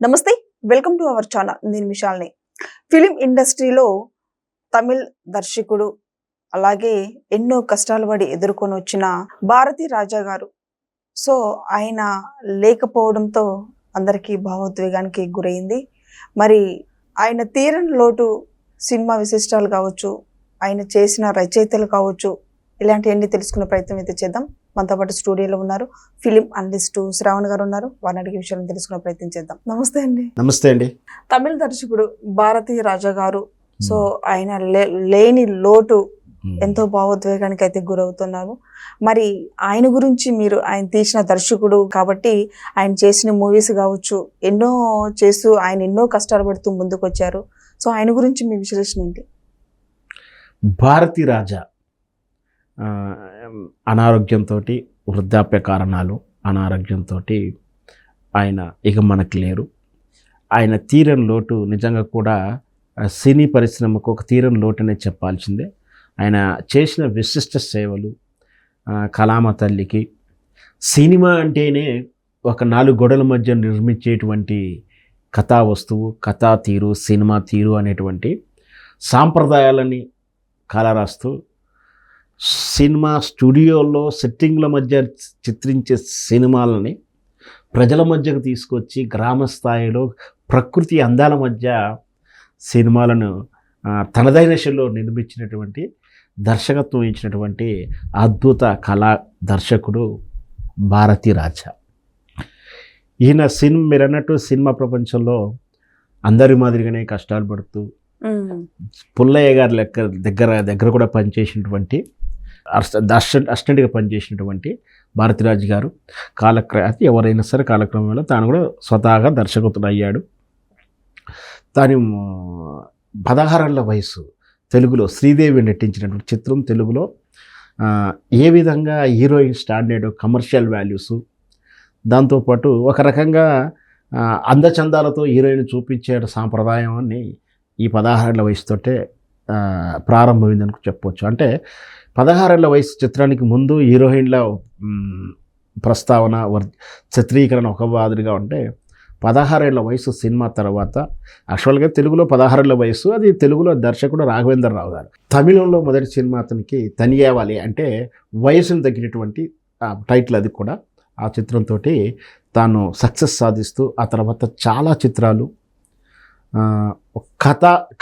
నమస్తే, welcome to our channel. నేను విశాల్ని. Film ఇండస్ట్రీలో తమిళ్ దర్శకుడు, అలాగే ఎన్నో కష్టాలు పడి ఎదుర్కొని వచ్చిన భారతీ రాజా గారు. సో ఆయన లేకపోవడంతో అందరికీ భావోద్వేగానికి గురైంది. మరి ఆయన తీరని లోటు సినిమా విశిష్టాలు కావచ్చు, ఆయన చేసిన రచయితలు కావచ్చు, ఇలాంటివన్నీ తెలుసుకునే ప్రయత్నం అయితే చేద్దాం. మనతో పాటు స్టూడియోలో ఉన్నారు ఫిలిం అనలిస్ట్ శ్రావణ్ గారు ఉన్నారు. వారిని అడిగే విషయాలను తెలుసుకునే ప్రయత్నం చేద్దాం. నమస్తే అండి. నమస్తే అండి. తమిళ దర్శకుడు భారతీ రాజా గారు. సో ఆయన లేని లోటు ఎంతో భావోద్వేగానికి అయితే గురవుతున్నారు. మరి ఆయన గురించి ఆయన తీసిన దర్శకుడు కాబట్టి ఆయన చేసిన మూవీస్ కావచ్చు, ఎన్నో చేస్తూ ఆయన ఎన్నో కష్టాలు పడుతూ ముందుకు వచ్చారు. సో ఆయన గురించి మీ విశ్లేషణ ఏంటి? భారతీ రాజా అనారోగ్యంతో, వృద్ధాప్య కారణాలు, అనారోగ్యంతో ఆయన ఇక మనకు లేరు. ఆయన తీరని లోటు నిజంగా కూడా సినీ పరిశ్రమకు ఒక తీరని లోటునే చెప్పాల్సిందే. ఆయన చేసిన విశిష్ట సేవలు, కళామ తల్లికి, సినిమా అంటేనే ఒక 4 గోడల మధ్య నిర్మించేటువంటి కథా వస్తువు, కథా తీరు, సినిమా తీరు అనేటువంటి సాంప్రదాయాలని కలరాస్తూ సినిమా స్టూడియోలో సెట్టింగ్ల మధ్య చిత్రించే సినిమాలని ప్రజల మధ్యకు తీసుకొచ్చి గ్రామ స్థాయిలో ప్రకృతి అందాల మధ్య సినిమాలను తనదైన శైలిలో నిర్మించినటువంటి, దర్శకత్వం ఇచ్చినటువంటి అద్భుత కళా దర్శకుడు భారతీ రాజా. ఈయన మీరు అన్నట్టు సినిమా ప్రపంచంలో అందరి మాదిరిగానే కష్టాలు పడుతూ పుల్లయ్య గారి దగ్గర కూడా పనిచేసినటువంటి అసిస్టెంట్గా పనిచేసినటువంటి భారతీరాజు గారు ఎవరైనా సరే కాలక్రమంలో తాను కూడా స్వతహాగా దర్శకత్వం అయ్యాడు. తాను 16 ఏళ్ల వయసు తెలుగులో శ్రీదేవి నటించినటువంటి చిత్రం తెలుగులో ఏ విధంగా హీరోయిన్ స్టాండర్డ్, కమర్షియల్ వాల్యూస్, దాంతోపాటు ఒక రకంగా అందచందాలతో హీరోయిన్ చూపించే సాంప్రదాయాన్ని ఈ 16 ఏళ్ల వయసుతోటే ప్రారంభమైందని చెప్పవచ్చు. అంటే 16 ఏళ్ల వయసు చిత్రానికి ముందు హీరోయిన్ల ప్రస్తావన, చిత్రీకరణ ఒక మాదిరిగా ఉంటే 16 ఏళ్ల వయసు సినిమా తర్వాత యాక్చువల్గా తెలుగులో 16 ఏళ్ల వయసు, అది తెలుగులో దర్శకుడు రాఘవేంద్ర రావు గారు. తమిళంలో మొదటి సినిమా అతనికి తనియావాలి అంటే వయసును తగ్గినటువంటి టైటిల్, అది కూడా ఆ చిత్రంతో తాను సక్సెస్ సాధిస్తూ ఆ తర్వాత చాలా చిత్రాలు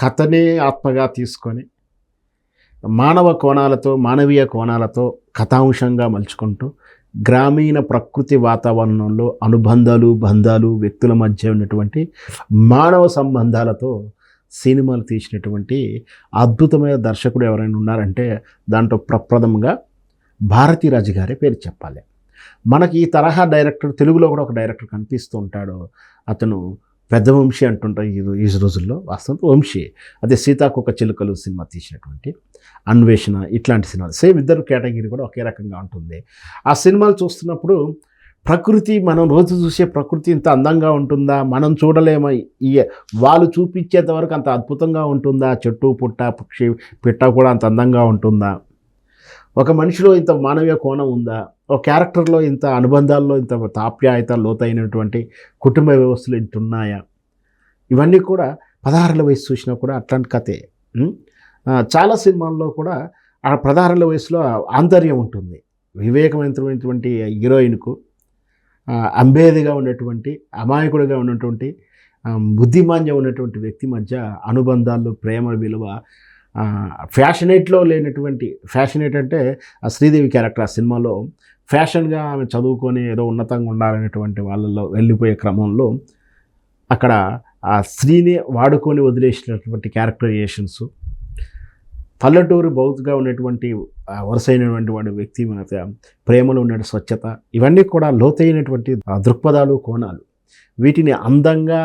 కథనే ఆత్మగా తీసుకొని మానవ కోణాలతో, మానవీయ కోణాలతో కథాంశంగా మలుచుకుంటూ గ్రామీణ ప్రకృతి వాతావరణంలో అనుబంధాలు, బంధాలు, వ్యక్తుల మధ్య ఉన్నటువంటి మానవ సంబంధాలతో సినిమాలు తీసినటువంటి అద్భుతమైన దర్శకుడు ఎవరైనా ఉన్నారంటే దాంట్లో ప్రప్రథమంగా భారతీ రాజు గారే పేరు చెప్పాలి. మనకి ఈ తరహా డైరెక్టర్ తెలుగులో కూడా ఒక డైరెక్టర్ కనిపిస్తూ ఉంటాడు. అతను పెద్ద వంశీ అంటుంటారు ఈ రోజుల్లో, వాస్తవం వంశీ. అదే సీతాకోక చిలుకలు సినిమా తీసినటువంటి అన్వేషణ, ఇట్లాంటి సినిమాలు సేమ్ ఇద్దరు కేటగిరీ కూడా ఒకే రకంగా ఉంటుంది. ఆ సినిమాలు చూస్తున్నప్పుడు ప్రకృతి, మనం రోజు చూసే ప్రకృతి ఇంత అందంగా ఉంటుందా, మనం చూడలేమో, వాళ్ళు చూపించేంత వరకు అంత అద్భుతంగా ఉంటుందా, చెట్టు పుట్ట పక్షి పిట్ట కూడా అంత అందంగా ఉంటుందా, ఒక మనిషిలో ఇంత మానవీయ కోణం ఉందా, ఒక క్యారెక్టర్లో ఇంత అనుబంధాల్లో ఇంత తాప్యాయత, లోతైనటువంటి కుటుంబ వ్యవస్థలు ఇంత ఉన్నాయా, ఇవన్నీ కూడా 16 ఏళ్ల వయసు చూసినా కూడా అట్లాంటి కథే. చాలా సినిమాల్లో కూడా ఆ 16 ఏళ్ల వయసులో ఆంతర్యం ఉంటుంది. వివేకవంతమైనటువంటి హీరోయిన్కు అంబేదిగా ఉన్నటువంటి, అమాయకుడిగా ఉన్నటువంటి, బుద్ధిమాన్యం ఉన్నటువంటి వ్యక్తి మధ్య అనుబంధాలు, ప్రేమ విలువ, ఫ్యాషనేట్లో లేనటువంటి, ఫ్యాషనేట్ అంటే ఆ శ్రీదేవి క్యారెక్టర్ ఆ సినిమాలో ఫ్యాషన్గా ఆమె చదువుకొని ఏదో ఉన్నతంగా ఉండాలనేటువంటి వాళ్ళలో వెళ్ళిపోయే క్రమంలో అక్కడ ఆ స్త్రీని వాడుకొని వదిలేసినటువంటి క్యారెక్టరైజేషన్స్, పల్లెటూరు బౌత్గా ఉన్నటువంటి వరుసైనటువంటి వాడి వ్యక్తి మన ప్రేమలో ఉన్న స్వచ్ఛత, ఇవన్నీ కూడా లోతైనటువంటి దృక్పథాలు, కోణాలు. వీటిని అందంగా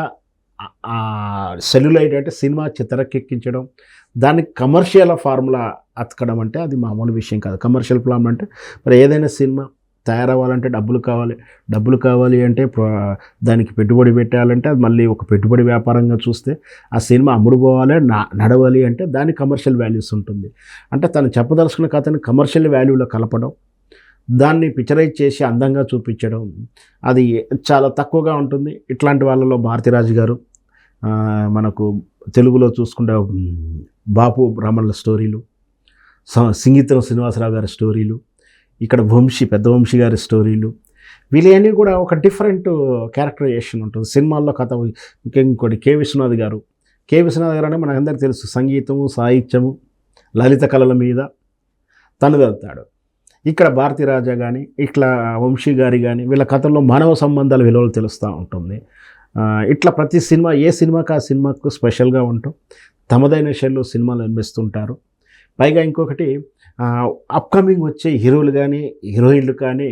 సెల్యులైట్ అంటే సినిమా తెరకెక్కించడం, దానికి కమర్షియల్ ఫార్ములా అతకడం అంటే అది మామూలు విషయం కాదు. కమర్షియల్ ఫార్ములా అంటే మరి ఏదైనా సినిమా తయారవ్వాలంటే డబ్బులు కావాలి అంటే దానికి పెట్టుబడి పెట్టాలంటే అది మళ్ళీ ఒక పెట్టుబడి వ్యాపారంగా చూస్తే ఆ సినిమా అమ్ముడుపోవాలి, నడవాలి అంటే దానికి కమర్షియల్ వాల్యూస్ ఉంటుంది. అంటే తను చెప్పదలుచుకున్న కథని కమర్షియల్ వాల్యూలో కలపడం, దాన్ని పిక్చరైజ్ చేసి అందంగా చూపించడం అది చాలా తక్కువగా ఉంటుంది. ఇట్లాంటి వాళ్ళలో భారతీరాజు గారు, మనకు తెలుగులో చూసుకుంటే బాపు బ్రాహ్మణుల స్టోరీలు, సింగీతం శ్రీనివాసరావు గారి స్టోరీలు, ఇక్కడ పెద్ద వంశీ గారి స్టోరీలు, వీళ్ళన్నీ కూడా ఒక డిఫరెంట్ క్యారెక్టరైజేషన్ ఉంటుంది సినిమాల్లో. కథ ఇంకోటి కె విశ్వనాథ్ గారు అంటే మనకందరికీ తెలుసు, సంగీతము, సాహిత్యము, లలిత కళల మీద తను వెళ్తాడు. ఇక్కడ భారతీరాజా కానీ ఇట్లా వంశీ గారి కానీ వీళ్ళ కథల్లో మానవ సంబంధాల విలువలు తెలుస్తూ ఉంటుంది. ఇట్లా ప్రతి సినిమా ఏ సినిమాకి ఆ సినిమాకు స్పెషల్గా ఉంటూ తమదైన శైలిలో సినిమాలు నిర్మిస్తుంటారు. పైగా ఇంకొకటి, అప్కమింగ్ వచ్చే హీరోలు కానీ హీరోయిన్లు కానీ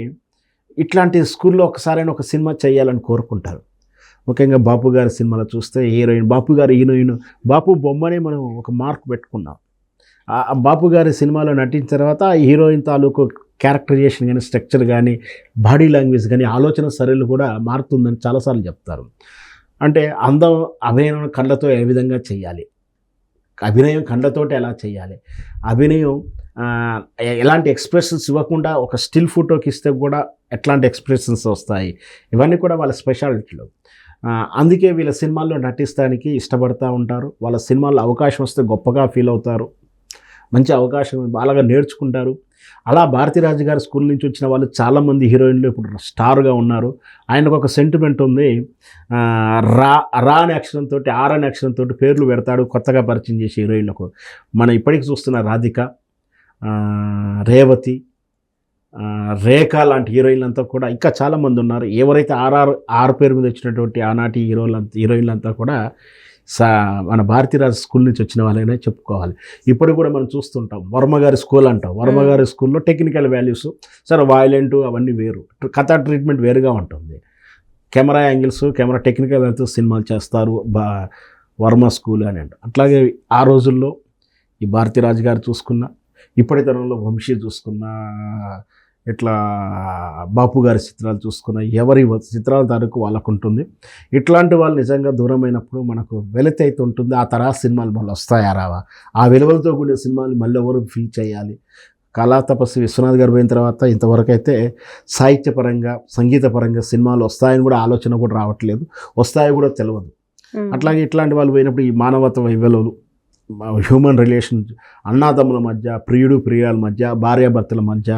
ఇట్లాంటి స్కూల్లో ఒకసారైనా ఒక సినిమా చేయాలని కోరుకుంటారు. ముఖ్యంగా బాపు గారి సినిమాలో చూస్తే హీరోయిన్ బాపు గారి హీరోయిన్ బాపు బొమ్మనే మనం ఒక మార్క్ పెట్టుకున్నాం. ఆ బాపు గారి సినిమాలో నటించిన తర్వాత ఆ హీరోయిన్ తాలూకు క్యారెక్టరైజేషన్ కానీ, స్ట్రక్చర్ కానీ, బాడీ లాంగ్వేజ్ కానీ, ఆలోచన సరళి కూడా మారుతుందని చాలాసార్లు చెప్తారు. అంటే అందం అభినయం కళ్ళతో ఏ విధంగా చేయాలి, అభినయం కళ్ళతోటి ఎలా చేయాలి, అభినయం ఎలాంటి ఎక్స్ప్రెషన్స్ ఇవ్వకుండా ఒక స్టిల్ ఫోటోకి ఇస్తే కూడా ఎట్లాంటి ఎక్స్ప్రెషన్స్ వస్తాయి, ఇవన్నీ కూడా వాళ్ళ స్పెషాలిటీలు. అందుకే వీళ్ళ సినిమాల్లో నటిస్తానికి ఇష్టపడుతూ ఉంటారు. వాళ్ళ సినిమాల్లో అవకాశం వస్తే గొప్పగా ఫీల్ అవుతారు, మంచి అవకాశం బాగా నేర్చుకుంటారు. అలా భారతీరాజు గారి స్కూల్ నుంచి వచ్చిన వాళ్ళు చాలామంది హీరోయిన్లు ఇప్పుడు స్టార్గా ఉన్నారు. ఆయనకు ఒక సెంటిమెంట్ ఉంది, రా అనే అక్షరంతో, ఆర్ అనే అక్షరంతో పేర్లు పెడతాడు కొత్తగా పరిచయం చేసే హీరోయిన్లకు. మనం ఇప్పటికి చూస్తున్న రాధిక, రేవతి, రేఖ లాంటి హీరోయిన్లంతా కూడా ఇంకా చాలామంది ఉన్నారు. ఎవరైతే ఆర్ పేరు మీద వచ్చినటువంటి ఆనాటి హీరోయిన్లంతా కూడా మన భారతీరాజు స్కూల్ నుంచి వచ్చిన వాళ్ళనే చెప్పుకోవాలి. ఇప్పుడు కూడా మనం చూస్తుంటాం, వర్మగారి స్కూల్ అంటాం. వర్మగారి స్కూల్లో టెక్నికల్ వాల్యూస్, సరే వాయిలెంట్ అవన్నీ వేరు, కథా ట్రీట్మెంట్ వేరుగా ఉంటుంది. Camera angles, camera technical values సినిమాలు చేస్తారు వర్మ స్కూల్ అని అంట. అట్లాగే ఆ రోజుల్లో ఈ భారతీరాజు గారు చూసుకున్న, ఇప్పటి తరంలో వంశీ చూసుకున్న, ఇట్లా బాపు గారి చిత్రాలు చూసుకున్న, ఎవరి చిత్రాల తాలూకు వాళ్ళకు ఉంటుంది. ఇట్లాంటి వాళ్ళు నిజంగా దూరమైనప్పుడు మనకు వెలితి అయితే ఉంటుంది. ఆ తరహా సినిమాలు మళ్ళీ వస్తాయా రావా, ఆ విలువలతో కూడిన సినిమాలు మళ్ళీ ఎవరు ఫీల్ చేయాలి. కళా తపస్వి విశ్వనాథ్ గారు పోయిన తర్వాత ఇంతవరకు అయితే సాహిత్యపరంగా, సంగీతపరంగా సినిమాలు వస్తాయని కూడా ఆలోచన కూడా రావట్లేదు, వస్తాయో కూడా తెలియదు. అట్లాగే ఇట్లాంటి వాళ్ళు పోయినప్పుడు ఈ మానవత్వ విలువలు, హ్యూమన్ రిలేషన్, అన్నాదమ్ముల మధ్య, ప్రియుడు ప్రియుల మధ్య, భార్యాభర్తల మధ్య,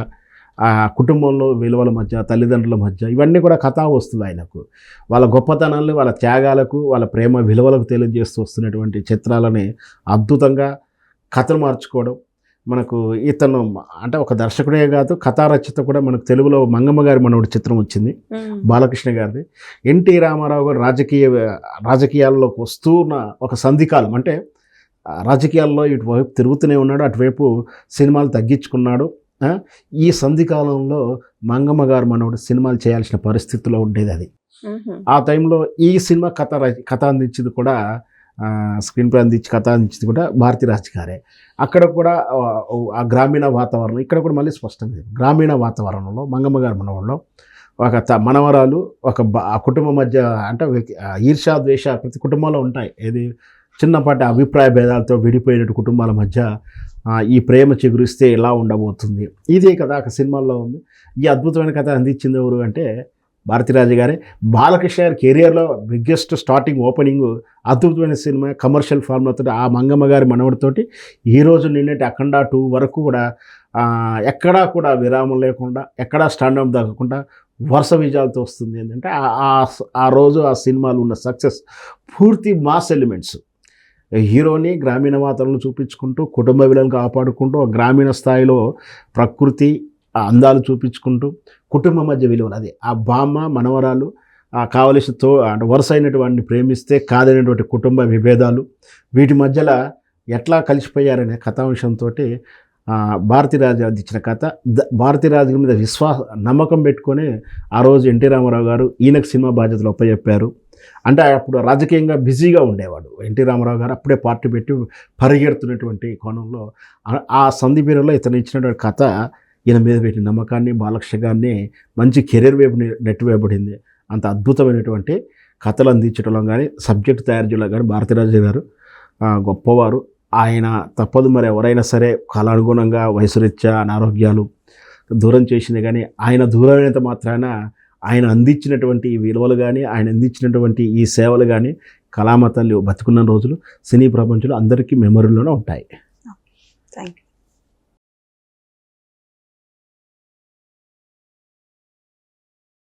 ఆ కుటుంబంలో విలువల మధ్య, తల్లిదండ్రుల మధ్య, ఇవన్నీ కూడా కథా వస్తువులు ఆయనకు. వాళ్ళ గొప్పతనాన్ని, వాళ్ళ త్యాగాలకు, వాళ్ళ ప్రేమ విలువలకు తెలియజేస్తూ వస్తున్నటువంటి చిత్రాలని అద్భుతంగా కథలు మార్చుకోవడం. మనకు ఇతను అంటే ఒక దర్శకుడే కాదు, కథా రచయిత కూడా. మనకు తెలుగులో మంగమ్మ గారి మనవడి చిత్రం వచ్చింది, బాలకృష్ణ గారిది. ఎన్టీ రామారావు గారు రాజకీయాల్లోకి వస్తున్న ఒక సంధికాలం, అంటే రాజకీయాల్లో ఇటువైపు తిరుగుతూనే ఉన్నాడు, అటువైపు సినిమాలు తగ్గించుకున్నాడు. ఈ సంధికాలంలో మంగమ్మ గారు మనోడు సినిమాలు చేయాల్సిన పరిస్థితిలో ఉండేది. అది ఆ టైంలో ఈ సినిమా కథ అందించింది కూడా, స్క్రీన్ ప్లే అందించి కథ అందించింది కూడా భారతీరాజు గారే. అక్కడ కూడా ఆ గ్రామీణ వాతావరణం, ఇక్కడ కూడా మళ్ళీ స్పష్టంగా గ్రామీణ వాతావరణంలో మంగమ్మ గారు మనవల్లో ఒక మనవరాలు, ఒక కుటుంబం మధ్య, అంటే ఈర్ష్యా ద్వేష ప్రతి కుటుంబంలో ఉంటాయి. ఏది చిన్నపాటి అభిప్రాయ భేదాలతో విడిపోయిన కుటుంబాల మధ్య ఈ ప్రేమ చిగురిస్తే ఎలా ఉండబోతుంది, ఇదే కదా ఒక సినిమాల్లో ఉంది. ఈ అద్భుతమైన కథ అందించింది ఎవరు అంటే భారతీరాజు గారే. బాలకృష్ణ గారి కెరియర్లో బిగ్గెస్ట్ స్టార్టింగ్ ఓపెనింగ్, అద్భుతమైన సినిమా, కమర్షియల్ ఫార్ములాతో ఆ మంగమ్మ గారి మనవడితోటి ఈరోజు నిన్నటి అఖండ 2 వరకు కూడా ఎక్కడా కూడా విరామం లేకుండా, ఎక్కడా స్టాండప్ తగ్గకుండా వరుస విజయాలతో వస్తుంది. ఏంటంటే ఆ రోజు ఆ సినిమాలు ఉన్న సక్సెస్ పూర్తి మాస్ ఎలిమెంట్స్, హీరోని గ్రామీణ వాతావరణం చూపించుకుంటూ, కుటుంబ విలువలను కాపాడుకుంటూ, గ్రామీణ స్థాయిలో ప్రకృతి అందాలు చూపించుకుంటూ, కుటుంబం మధ్య విలువలు, అది ఆ బామ్మ మనవరాలు కావలసిన అంటే వరుస అయినటువంటి ప్రేమిస్తే కాదైనటువంటి కుటుంబ విభేదాలు, వీటి మధ్యలో ఎట్లా కలిసిపోయారనే కథాంశంతో భారతీరాజు ఇచ్చిన కథ. భారతీరాజు మీద నమ్మకం పెట్టుకొని ఆ రోజు ఎన్టీ రామారావు గారు ఈయనకు సినిమా బాధ్యతలు అప్పచెప్పారు. అంటే అప్పుడు రాజకీయంగా బిజీగా ఉండేవాడు ఎన్టీ రామారావు గారు, అప్పుడే పార్టీ పెట్టి పరిగెడుతున్నటువంటి కోణంలో ఆ సంధి పీరియడ్లో ఇతను ఇచ్చినటువంటి కథ ఈయన మీద పెట్టిన నమ్మకాన్ని, బాలకృష్ణ గారిని మంచి కెరీర్ వైపు నెట్టివేయబడింది. అంత అద్భుతమైనటువంటి కథలు అందించడంలో కానీ, సబ్జెక్ట్ తయారు చేయడంలో కానీ భారతీరాజు గారు గొప్పవారు. ఆయన తప్పదు, మరి ఎవరైనా సరే కాలానుగుణంగా వయసు రీత్యా అనారోగ్యాలు, దూరం చేసింది, కానీ ఆయన దూరమైనంత మాత్రాన ఆయన అందించినటువంటి ఈ విలువలు కానీ, ఆయన అందించినటువంటి ఈ సేవలు కానీ, కళామ తల్లి బతుకున్న రోజులు సినీ ప్రపంచంలో అందరికీ మెమరీలోనే ఉంటాయి. Thank you.